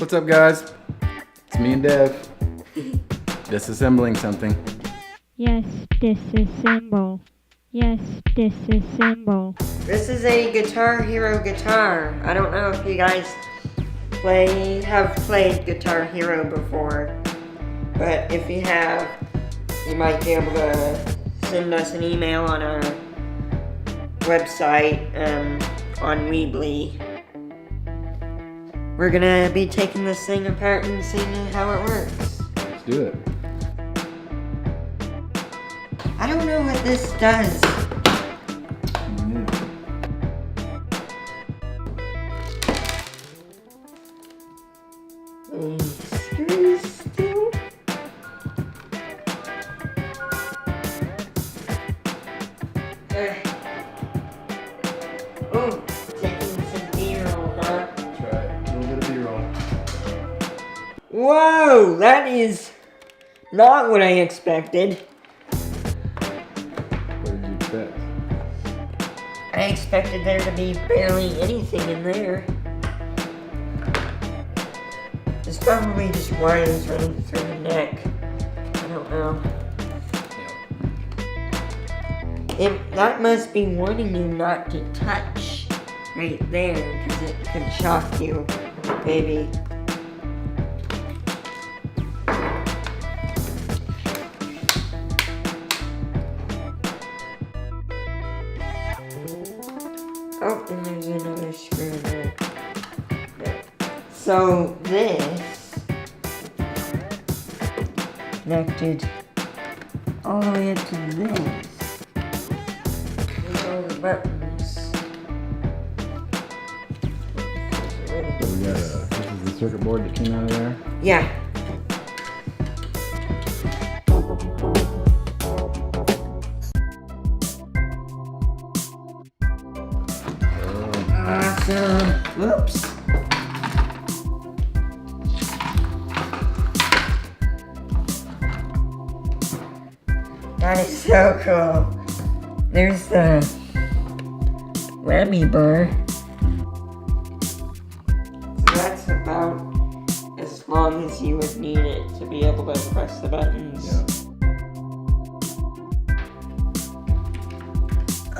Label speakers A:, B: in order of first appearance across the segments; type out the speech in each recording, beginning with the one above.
A: What's up, guys? It's me and Dev. Disassembling something.
B: Yes, disassemble. Yes, disassemble.
C: This is a Guitar Hero guitar. I don't know if you guys have played Guitar Hero before, but if you have, you might be able to send us an email on our website on Weebly. We're gonna be taking this thing apart and seeing how it works.
A: Let's do it.
C: I don't know what this does. Screws still. Oh, taking some B-roll, huh?
A: That's right. A little bit of B-roll.
C: Whoa, that is not what I expected.
A: What did you expect?
C: I expected there to be barely anything in there. It's probably just wires running through the neck. I don't know. That must be warning you not to touch right there, because it could shock you, maybe. Oh, and there's another screw there. So this connected all the way up to this. These are the buttons.
A: So we got this is the circuit board that came out of there.
C: Yeah. Awesome. Whoops. That is so cool. There's the whammy bar. So that's about as long as you would need it to be able to press the buttons.
A: Yeah.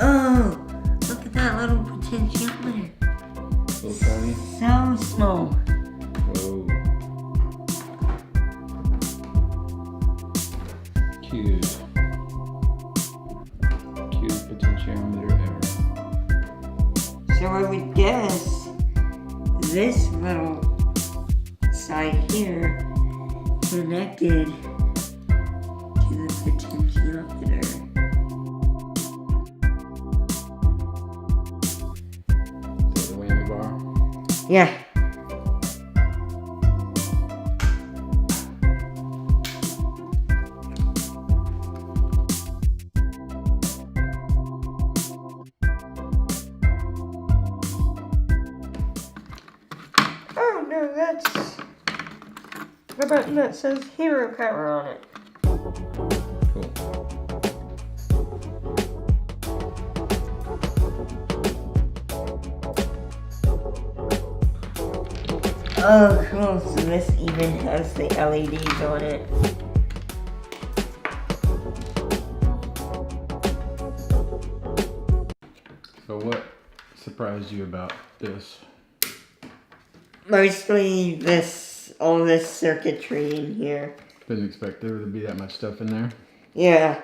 C: Oh, look at that little potentiometer.
A: Little tiny.
C: So small.
A: Whoa. Cute. Cutest potentiometer ever.
C: So I would guess this little side here connected to the potentiometer.
A: Is that the whammy bar?
C: Yeah. Oh no, that's the button that says Hero Power on it.
A: Cool.
C: Oh cool, so this even has the LEDs on it.
A: So what surprised you about this?
C: Mostly all this circuitry in here.
A: Didn't expect there to be that much stuff in there.
C: Yeah.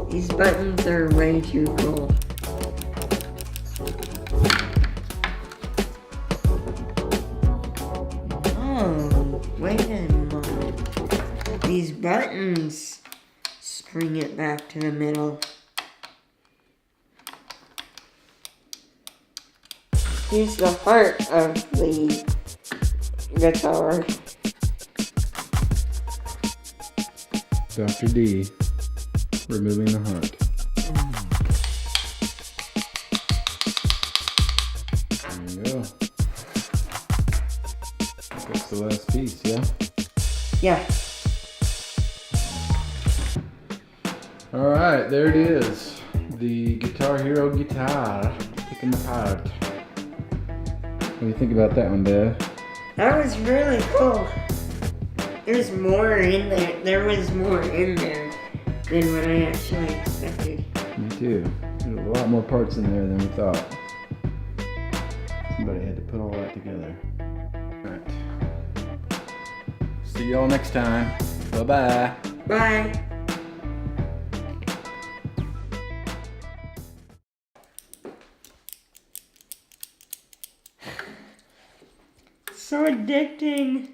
C: These buttons are way too cool. Oh, wait a moment. These buttons spring it back to the middle. Here's the heart of the guitar.
A: Dr. D, removing the heart. There you go. That's the last piece, yeah?
C: Yeah.
A: All right, there it is. The Guitar Hero guitar. Picking apart. What do you think about that one, Dad?
C: That was really cool. There's more in there. There was more in there than what I actually expected.
A: Me too. There's a lot more parts in there than we thought. Somebody had to put all that together. Alright. See y'all next time. Bye-bye.
C: Bye. So addicting.